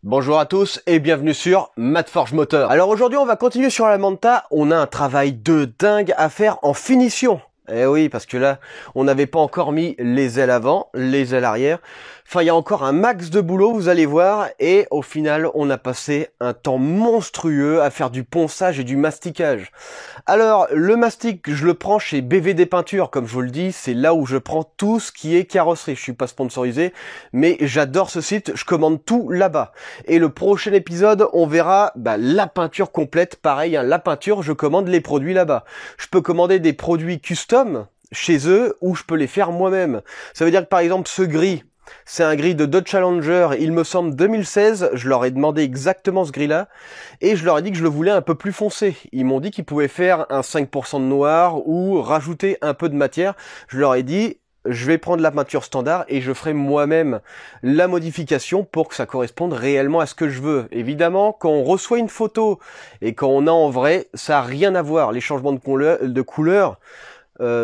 Bonjour à tous et bienvenue sur Matforge Moteur. Alors aujourd'hui on va continuer sur la Manta, on a un travail de dingue à faire en finition. Eh oui, parce que là, on n'avait pas encore mis les ailes avant, les ailes arrière. Enfin, il y a encore un max de boulot, vous allez voir. Et au final, on a passé un temps monstrueux à faire du ponçage et du masticage. Alors, le mastic, je le prends chez BVD Peinture, comme je vous le dis. C'est là où je prends tout ce qui est carrosserie. Je suis pas sponsorisé, mais j'adore ce site. Je commande tout là-bas. Et le prochain épisode, on verra la peinture complète. Pareil, la peinture, je commande les produits là-bas. Je peux commander des produits custom chez eux ou je peux les faire moi-même. Ça veut dire que par exemple ce gris, c'est un gris de Dodge Challenger, il me semble 2016, je leur ai demandé exactement ce gris-là et je leur ai dit que je le voulais un peu plus foncé. Ils m'ont dit qu'ils pouvaient faire un 5% de noir ou rajouter un peu de matière. Je leur ai dit je vais prendre la peinture standard et je ferai moi-même la modification pour que ça corresponde réellement à ce que je veux. Évidemment, quand on reçoit une photo et quand on a en vrai, ça n'a rien à voir. Les changements de couleur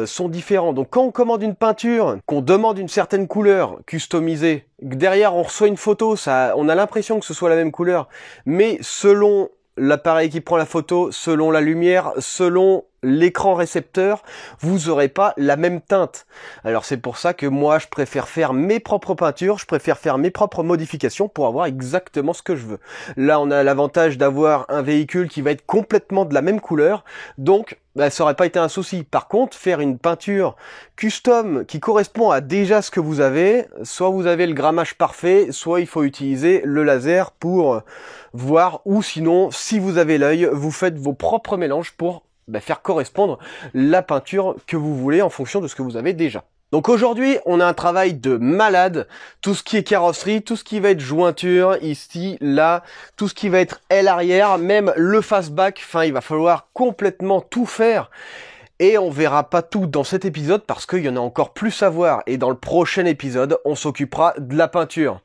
sont différents. Donc quand on commande une peinture, qu'on demande une certaine couleur customisée, que derrière on reçoit une photo, on a l'impression que ce soit la même couleur, mais selon l'appareil qui prend la photo, selon la lumière, selon l'écran récepteur, vous n'aurez pas la même teinte. Alors c'est pour ça que moi je préfère faire mes propres peintures, je préfère faire mes propres modifications pour avoir exactement ce que je veux. Là on a l'avantage d'avoir un véhicule qui va être complètement de la même couleur, donc ça aurait pas été un souci. Par contre, faire une peinture custom qui correspond à déjà ce que vous avez, soit vous avez le grammage parfait, soit il faut utiliser le laser pour voir, ou sinon, si vous avez l'œil, vous faites vos propres mélanges pour faire correspondre la peinture que vous voulez en fonction de ce que vous avez déjà. Donc aujourd'hui, on a un travail de malade, tout ce qui est carrosserie, tout ce qui va être jointure, ici, là, tout ce qui va être aile arrière, même le fastback, enfin il va falloir complètement tout faire. Et on verra pas tout dans cet épisode parce qu'il y en a encore plus à voir. Et dans le prochain épisode, on s'occupera de la peinture.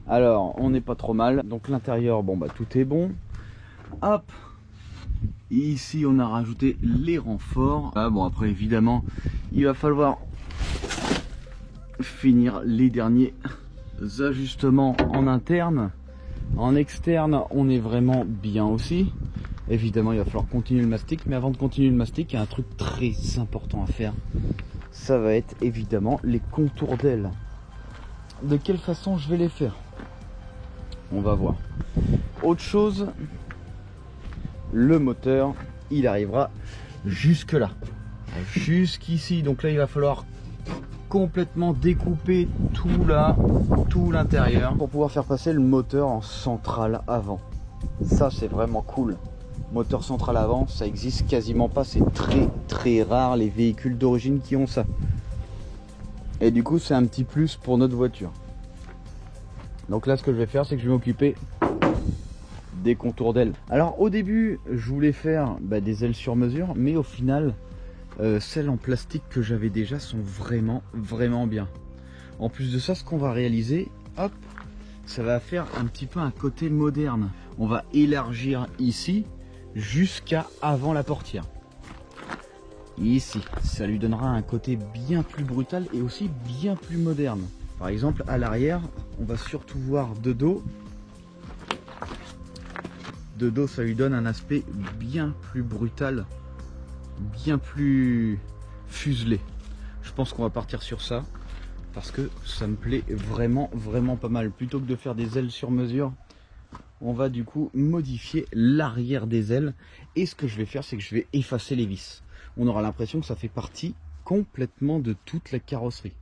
Alors, on n'est pas trop mal. Donc l'intérieur, bon bah tout est bon. Hop. Ici, on a rajouté les renforts. Ah, bon, après évidemment, il va falloir finir les derniers ajustements en interne. En externe, on est vraiment bien aussi. Évidemment, il va falloir continuer le mastic, mais avant de continuer le mastic, il y a un truc très important à faire. Ça va être évidemment les contours d'aile. De quelle façon je vais les faire? On va voir. Autre chose, le moteur, il arrivera jusque là, jusqu'ici. Donc là, il va falloir complètement découper tout là, tout l'intérieur pour pouvoir faire passer le moteur en centrale avant. Ça, c'est vraiment cool. Moteur central avant, ça existe quasiment pas, c'est très rare les véhicules d'origine qui ont ça. Et du coup, c'est un petit plus pour notre voiture. Donc là, ce que je vais faire, c'est que je vais m'occuper des contours d'ailes. Alors au début, je voulais faire des ailes sur mesure, mais au final, celles en plastique que j'avais déjà sont vraiment bien. En plus de ça, ce qu'on va réaliser, hop, ça va faire un petit peu un côté moderne. On va élargir ici jusqu'à avant la portière. Ici, ça lui donnera un côté bien plus brutal et aussi bien plus moderne. Par exemple, à l'arrière, on va surtout voir de dos. De dos, ça lui donne un aspect bien plus brutal, bien plus fuselé. Je pense qu'on va partir sur ça parce que ça me plaît vraiment pas mal. Plutôt que de faire des ailes sur mesure, on va du coup modifier l'arrière des ailes. Et ce que je vais faire, c'est que je vais effacer les vis. On aura l'impression que ça fait partie complètement de toute la carrosserie.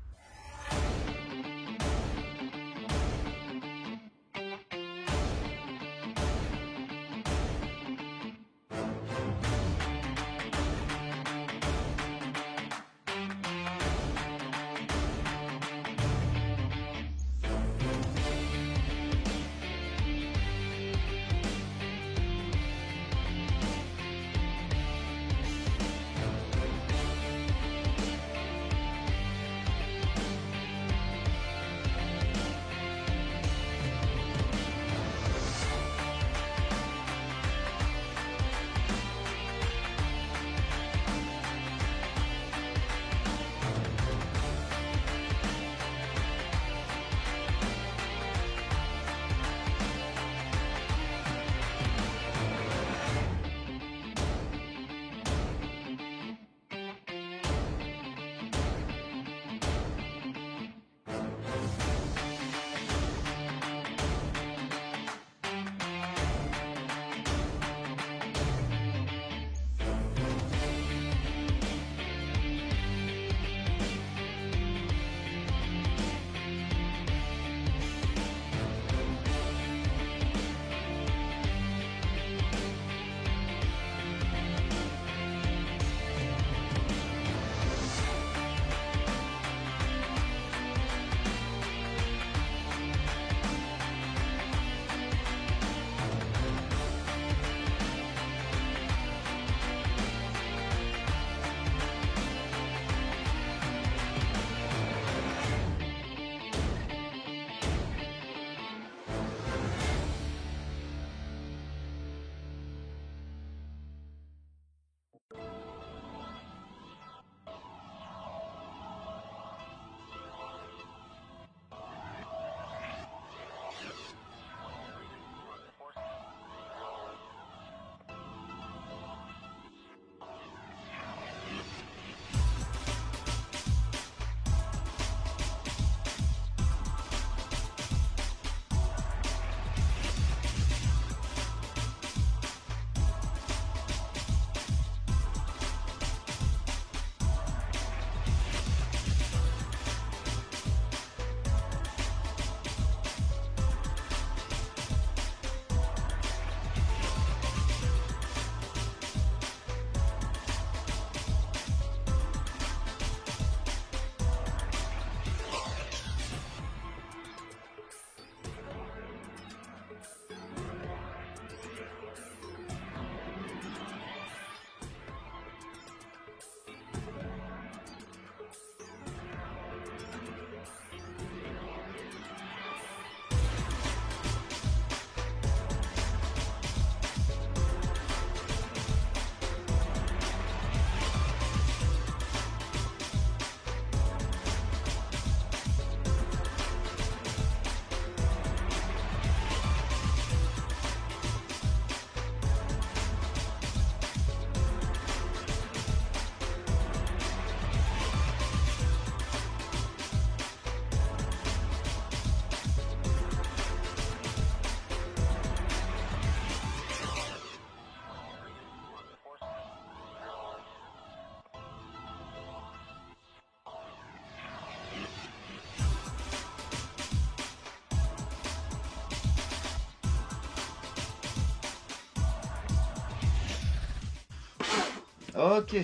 Ok.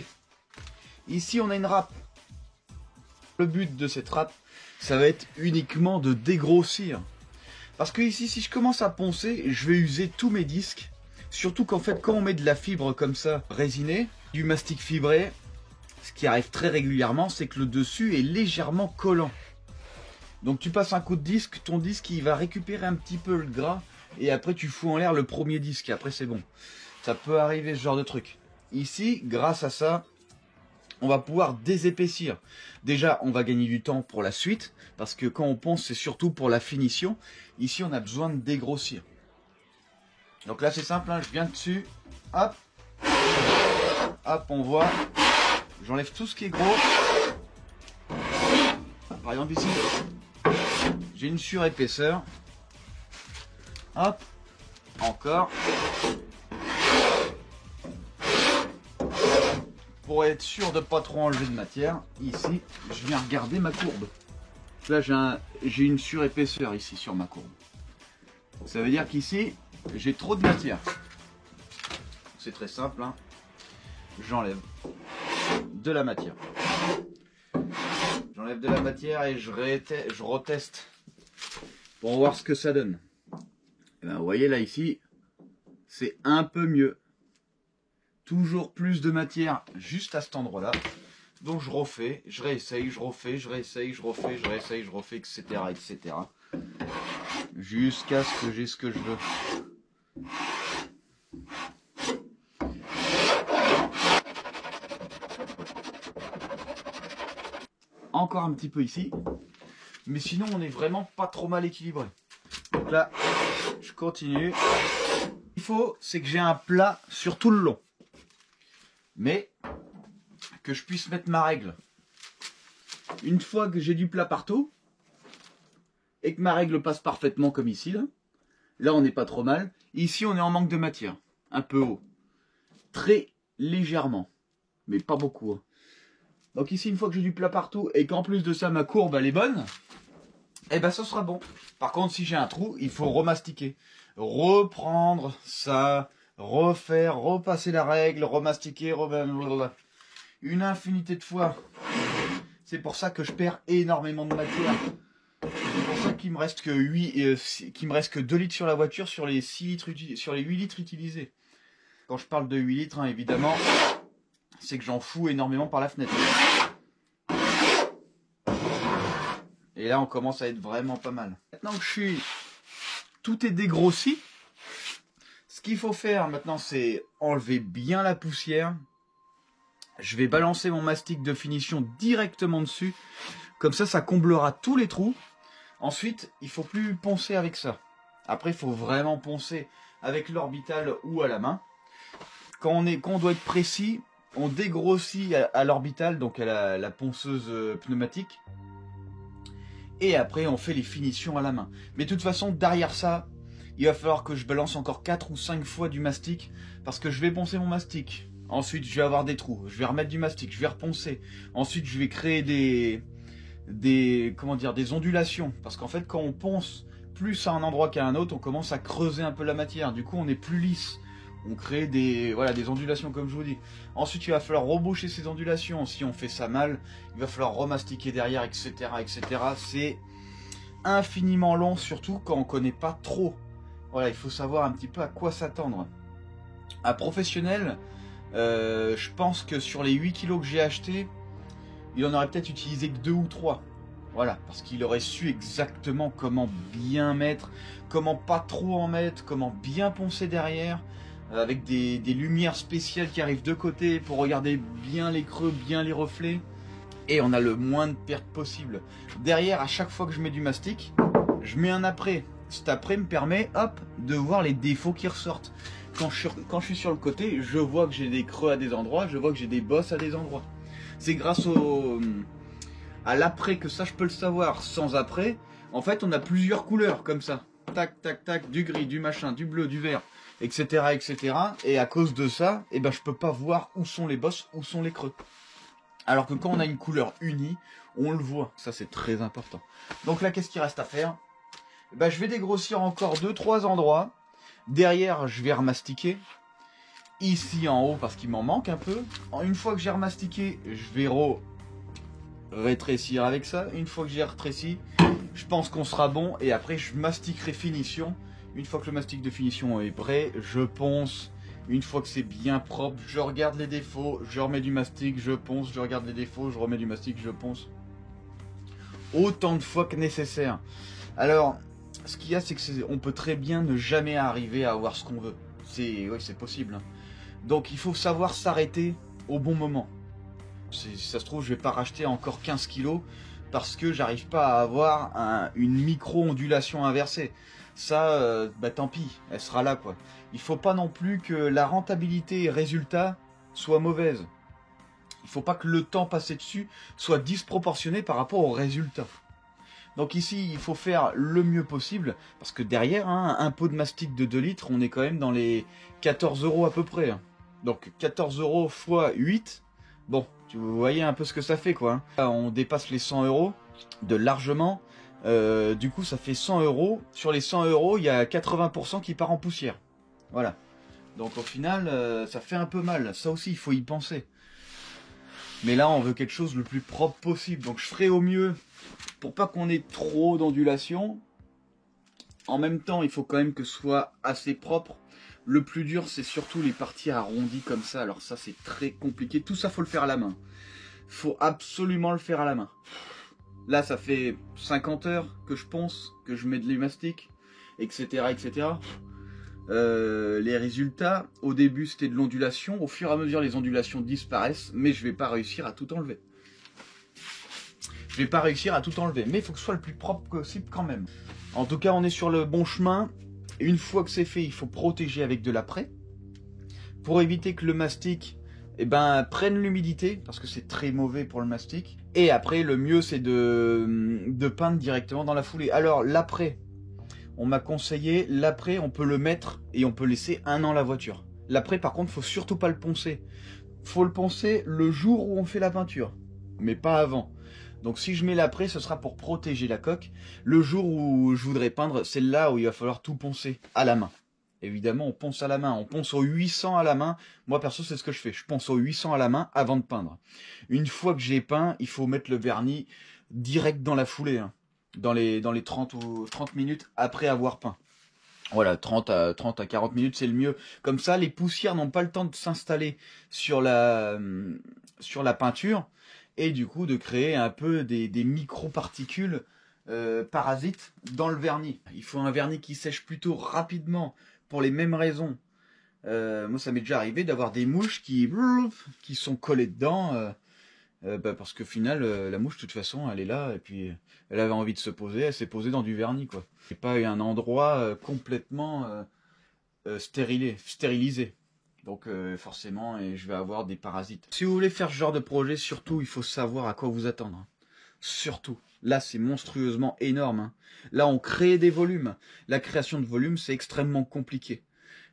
Ici, on a une râpe. Le but de cette râpe, ça va être uniquement de dégrossir. Parce que ici, si je commence à poncer, je vais user tous mes disques. Surtout qu'en fait, quand on met de la fibre comme ça, résinée, du mastic fibré, ce qui arrive très régulièrement, c'est que le dessus est légèrement collant. Donc tu passes un coup de disque, ton disque il va récupérer un petit peu le gras, et après tu fous en l'air le premier disque, et après c'est bon. Ça peut arriver ce genre de truc. Ici, grâce à ça, on va pouvoir désépaissir. Déjà, on va gagner du temps pour la suite, parce que quand on ponce, c'est surtout pour la finition. Ici, on a besoin de dégrossir. Donc là, c'est simple, hein, je viens dessus, hop, hop, on voit, j'enlève tout ce qui est gros. Par exemple ici, j'ai une surépaisseur, hop, encore. Pour être sûr de pas trop enlever de matière, ici, je viens regarder ma courbe. Là, j'ai une surépaisseur ici sur ma courbe. Ça veut dire qu'ici, j'ai trop de matière. C'est très simple, hein. J'enlève de la matière. J'enlève de la matière et je reteste pour voir ce que ça donne. Et ben, vous voyez là, ici, c'est un peu mieux. Toujours plus de matière juste à cet endroit-là. Donc je refais, je réessaye, je refais, je réessaye, je refais, je réessaye, je refais, etc. etc. Jusqu'à ce que j'ai ce que je veux. Encore un petit peu ici. Mais sinon on est vraiment pas trop mal équilibré. Donc là, je continue. Il faut, c'est que j'ai un plat sur tout le long. Mais que je puisse mettre ma règle. Une fois que j'ai du plat partout, et que ma règle passe parfaitement comme ici, là on n'est pas trop mal. Ici on est en manque de matière, un peu haut. Très légèrement, mais pas beaucoup. Hein. Donc ici une fois que j'ai du plat partout, et qu'en plus de ça ma courbe elle est bonne, et ben ça sera bon. Par contre si j'ai un trou, il faut remastiquer. Reprendre ça, refaire, repasser la règle, remastiquer, une infinité de fois. C'est pour ça que je perds énormément de matière. C'est pour ça qu'il me reste que qu'il me reste que 2 litres sur la voiture sur les 6 litres sur les 8 litres utilisés. Quand je parle de 8 litres, hein, évidemment, c'est que j'en fous énormément par la fenêtre. Et là, on commence à être vraiment pas mal. Maintenant que tout est dégrossi, ce qu'il faut faire maintenant, c'est enlever bien la poussière. Je vais balancer mon mastic de finition directement dessus. Comme ça, ça comblera tous les trous. Ensuite, il ne faut plus poncer avec ça. Après, il faut vraiment poncer avec l'orbital ou à la main. Quand on doit être précis, on dégrossit à l'orbital, donc à la ponceuse pneumatique. Et après, on fait les finitions à la main. Mais de toute façon, derrière ça, il va falloir que je balance encore 4 ou 5 fois du mastic. Parce que je vais poncer mon mastic. Ensuite, je vais avoir des trous. Je vais remettre du mastic. Je vais reponcer. Ensuite, je vais créer des ondulations. Parce qu'en fait, quand on ponce plus à un endroit qu'à un autre, on commence à creuser un peu la matière. Du coup, on est plus lisse. On crée des ondulations, comme je vous dis. Ensuite, il va falloir reboucher ces ondulations. Si on fait ça mal, il va falloir remastiquer derrière, etc., etc. C'est infiniment long, surtout quand on ne connaît pas trop. Voilà, il faut savoir un petit peu à quoi s'attendre. Un professionnel... je pense que sur les 8 kilos que j'ai acheté, il en aurait peut-être utilisé que 2 ou 3. Voilà, parce qu'il aurait su exactement comment bien mettre, comment pas trop en mettre, comment bien poncer derrière, avec des lumières spéciales qui arrivent de côté pour regarder bien les creux, bien les reflets. Et on a le moins de pertes possible. Derrière, à chaque fois que je mets du mastic, je mets un après. Cet après me permet, hop, de voir les défauts qui ressortent. Quand je suis sur le côté, je vois que j'ai des creux à des endroits, je vois que j'ai des bosses à des endroits. C'est grâce à l'après que ça je peux le savoir. Sans après, en fait on a plusieurs couleurs comme ça. Tac, tac, tac, du gris, du machin, du bleu, du vert, etc. etc. Et à cause de ça, eh ben, je peux pas voir où sont les bosses, où sont les creux. Alors que quand on a une couleur unie, on le voit. Ça c'est très important. Donc là, qu'est-ce qu'il reste à faire? Ben, je vais dégrossir encore 2-3 endroits. Derrière, je vais remastiquer. ici en haut parce qu'il m'en manque un peu. Une fois que j'ai remastiqué, je vais rétrécir avec ça. Une fois que j'ai rétréci, je pense qu'on sera bon. Et après, je mastiquerai finition. Une fois que le mastic de finition est prêt, je ponce. Une fois que c'est bien propre, je regarde les défauts, je remets du mastic, je ponce, je regarde les défauts, je remets du mastic, je ponce. Autant de fois que nécessaire. Alors, ce qu'il y a, c'est que on peut très bien ne jamais arriver à avoir ce qu'on veut. Oui, c'est possible. Hein. Donc, il faut savoir s'arrêter au bon moment. Si ça se trouve, je vais pas racheter encore 15 kilos parce que j'arrive pas à avoir une micro-ondulation inversée. Ça, bah tant pis, elle sera là quoi. Il faut pas non plus que la rentabilité et résultat soient mauvaises. Il faut pas que le temps passé dessus soit disproportionné par rapport au résultat. Donc ici, il faut faire le mieux possible, parce que derrière, hein, un pot de mastic de 2 litres, on est quand même dans les 14 € à peu près. Hein. Donc 14 € fois 8, bon, vous voyez un peu ce que ça fait quoi. Hein. Là, on dépasse les 100 € de largement. Du coup ça fait 100 €. Sur les 100 €, il y a 80% qui part en poussière. Voilà. Donc au final, ça fait un peu mal. Ça aussi, il faut y penser. Mais là, on veut quelque chose le plus propre possible. Donc je ferai au mieux pour pas qu'on ait trop d'ondulation. En même temps, il faut quand même que ce soit assez propre. Le plus dur, c'est surtout les parties arrondies comme ça. Alors ça, c'est très compliqué. Tout ça, faut le faire à la main. Faut absolument le faire à la main. Là, ça fait 50 heures que je ponce, que je mets de l'émastic, etc., etc. Les résultats, au début, c'était de l'ondulation. Au fur et à mesure, les ondulations disparaissent, mais je vais pas réussir à tout enlever. Mais il faut que ce soit le plus propre possible quand même. En tout cas, on est sur le bon chemin. Une fois que c'est fait, il faut protéger avec de l'après. Pour éviter que le mastic prenne l'humidité, parce que c'est très mauvais pour le mastic. Et après, le mieux, c'est de peindre directement dans la foulée. Alors, l'après, on m'a conseillé, l'après, on peut le mettre et on peut laisser 1 an la voiture. L'après, par contre, faut surtout pas le poncer. Faut le poncer le jour où on fait la peinture, mais pas avant. Donc si je mets l'après, ce sera pour protéger la coque. Le jour où je voudrais peindre, c'est là où il va falloir tout poncer à la main. Évidemment, on ponce à la main, on ponce au 800 à la main. Moi, perso, c'est ce que je fais. Je ponce au 800 à la main avant de peindre. Une fois que j'ai peint, il faut mettre le vernis direct dans la foulée, hein, dans les 30 minutes après avoir peint. Voilà, 30 à 40 minutes, c'est le mieux. Comme ça, les poussières n'ont pas le temps de s'installer sur la peinture et du coup de créer un peu des micro-particules parasites dans le vernis. Il faut un vernis qui sèche plutôt rapidement pour les mêmes raisons. Moi, ça m'est déjà arrivé d'avoir des mouches qui sont collées dedans. Parce qu'au final, la mouche, de toute façon, elle est là, et puis elle avait envie de se poser, elle s'est posée dans du vernis, quoi. C'est pas un endroit complètement stérilisé. Donc forcément, je vais avoir des parasites. Si vous voulez faire ce genre de projet, surtout, il faut savoir à quoi vous attendre. Hein. Surtout. Là, c'est monstrueusement énorme. Hein. Là, on crée des volumes. La création de volumes, c'est extrêmement compliqué.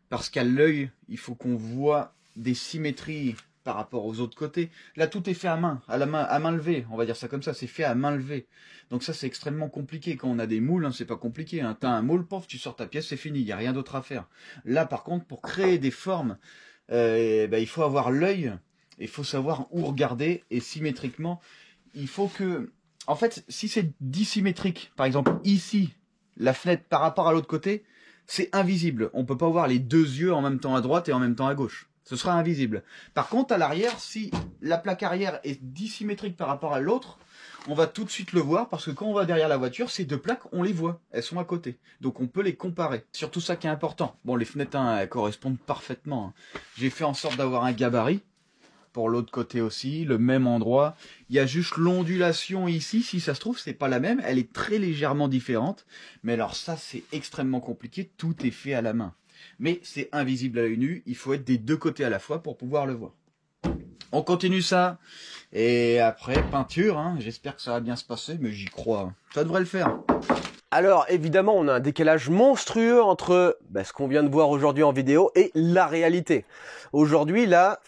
Parce qu'à l'œil, il faut qu'on voit des symétries par rapport aux autres côtés. Là, tout est fait à main, à main levée, on va dire ça comme ça, c'est fait à main levée. Donc ça, c'est extrêmement compliqué. Quand on a des moules, hein, c'est pas compliqué. Hein. T'as un moule, pof, tu sors ta pièce, c'est fini, il n'y a rien d'autre à faire. Là, par contre, pour créer des formes, il faut avoir l'œil, il faut savoir où regarder, et symétriquement, il faut que... En fait, si c'est dissymétrique, par exemple ici, la fenêtre par rapport à l'autre côté, c'est invisible. On peut pas voir les deux yeux en même temps à droite et en même temps à gauche. Ce sera invisible. Par contre, à l'arrière, si la plaque arrière est dissymétrique par rapport à l'autre, on va tout de suite le voir parce que quand on va derrière la voiture, ces deux plaques, on les voit. Elles sont à côté. Donc on peut les comparer. Surtout ça qui est important. Bon, les fenêtres, hein, elles correspondent parfaitement. Hein. J'ai fait en sorte d'avoir un gabarit. Pour l'autre côté aussi, le même endroit. Il y a juste l'ondulation ici, si ça se trouve, c'est pas la même. Elle est très légèrement différente. Mais alors ça, c'est extrêmement compliqué. Tout est fait à la main. Mais c'est invisible à l'œil nu. Il faut être des deux côtés à la fois pour pouvoir le voir. On continue ça. Et après, peinture. Hein. J'espère que ça va bien se passer, mais j'y crois. Ça devrait le faire. Alors évidemment, on a un décalage monstrueux entre ce qu'on vient de voir aujourd'hui en vidéo et la réalité. Aujourd'hui, là,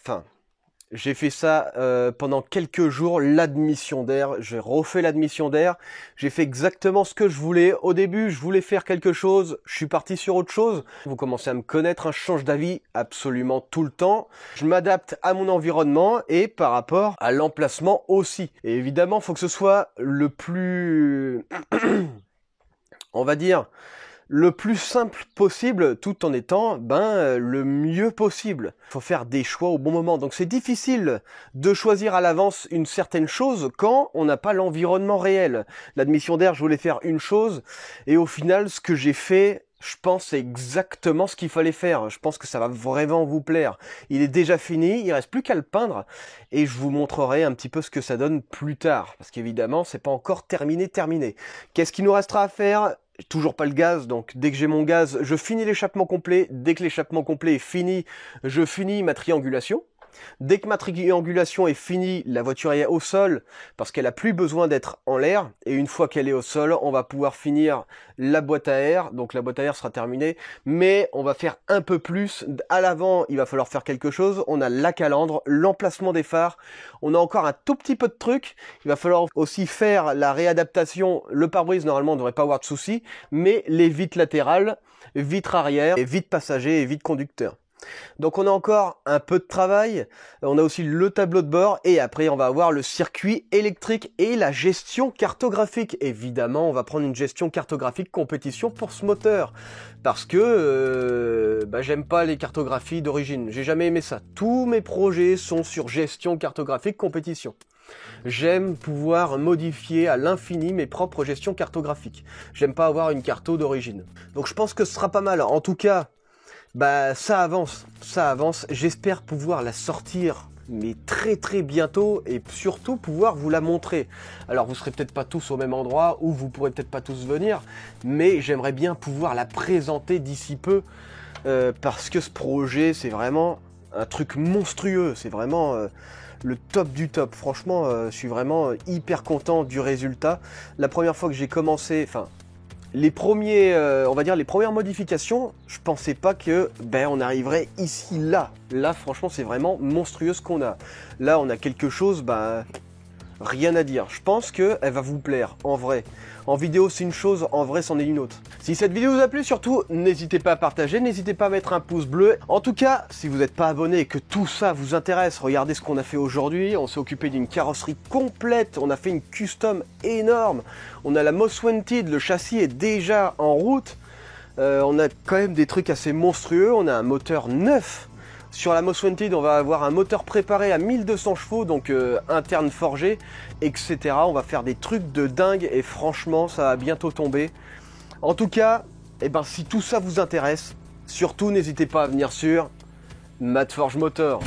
J'ai fait ça pendant quelques jours, l'admission d'air. J'ai refait l'admission d'air. J'ai fait exactement ce que je voulais. Au début, je voulais faire quelque chose. Je suis parti sur autre chose. Vous commencez à me connaître, hein, je change d'avis absolument tout le temps. Je m'adapte à mon environnement et par rapport à l'emplacement aussi. Et évidemment, il faut que ce soit le plus... on va dire... le plus simple possible, tout en étant le mieux possible. Il faut faire des choix au bon moment. Donc c'est difficile de choisir à l'avance une certaine chose quand on n'a pas l'environnement réel. L'admission d'air, je voulais faire une chose, et au final, ce que j'ai fait, je pense, c'est exactement ce qu'il fallait faire. Je pense que ça va vraiment vous plaire. Il est déjà fini, il reste plus qu'à le peindre, et je vous montrerai un petit peu ce que ça donne plus tard. Parce qu'évidemment, c'est pas encore terminé. Qu'est-ce qu'il nous restera à faire ? Toujours pas le gaz, donc dès que j'ai mon gaz, je finis l'échappement complet. Dès que l'échappement complet est fini, je finis ma triangulation. Dès que ma triangulation est finie, la voiture est au sol parce qu'elle a plus besoin d'être en l'air. Et une fois qu'elle est au sol, on va pouvoir finir la boîte à air. Donc la boîte à air sera terminée, mais on va faire un peu plus. À l'avant, il va falloir faire quelque chose. On a la calandre, l'emplacement des phares. On a encore un tout petit peu de trucs. Il va falloir aussi faire la réadaptation. Le pare-brise, normalement, on ne devrait pas avoir de soucis. Mais les vitres latérales, vitres arrière, et vitres passagers et vitres conducteurs. Donc on a encore un peu de travail, on a aussi le tableau de bord et après on va avoir le circuit électrique et la gestion cartographique. Évidemment on va prendre une gestion cartographique compétition pour ce moteur parce que j'aime pas les cartographies d'origine, j'ai jamais aimé ça. Tous mes projets sont sur gestion cartographique compétition. J'aime pouvoir modifier à l'infini mes propres gestions cartographiques. J'aime pas avoir une carto d'origine. Donc je pense que ce sera pas mal. En tout cas, ça avance. J'espère pouvoir la sortir, mais très très bientôt, et surtout pouvoir vous la montrer. Alors vous serez peut-être pas tous au même endroit, ou vous pourrez peut-être pas tous venir, mais j'aimerais bien pouvoir la présenter d'ici peu, parce que ce projet, c'est vraiment un truc monstrueux. C'est vraiment le top du top. Franchement, je suis vraiment hyper content du résultat. La première fois que j'ai commencé, les premières modifications, je pensais pas que on arriverait ici là. Là franchement c'est vraiment monstrueux ce qu'on a. Là on a quelque chose, rien à dire. Je pense qu'elle va vous plaire en vrai. En vidéo c'est une chose, en vrai c'en est une autre. Si cette vidéo vous a plu, surtout n'hésitez pas à partager, n'hésitez pas à mettre un pouce bleu. En tout cas, si vous n'êtes pas abonné et que tout ça vous intéresse, regardez ce qu'on a fait aujourd'hui. On s'est occupé d'une carrosserie complète, on a fait une custom énorme. On a la Most Wanted, le châssis est déjà en route. On a quand même des trucs assez monstrueux, on a un moteur neuf. Sur la Most Wanted, on va avoir un moteur préparé à 1200 chevaux, donc interne forgé, etc. On va faire des trucs de dingue et franchement, ça va bientôt tomber. En tout cas, si tout ça vous intéresse, surtout n'hésitez pas à venir sur Matt Forge Motor.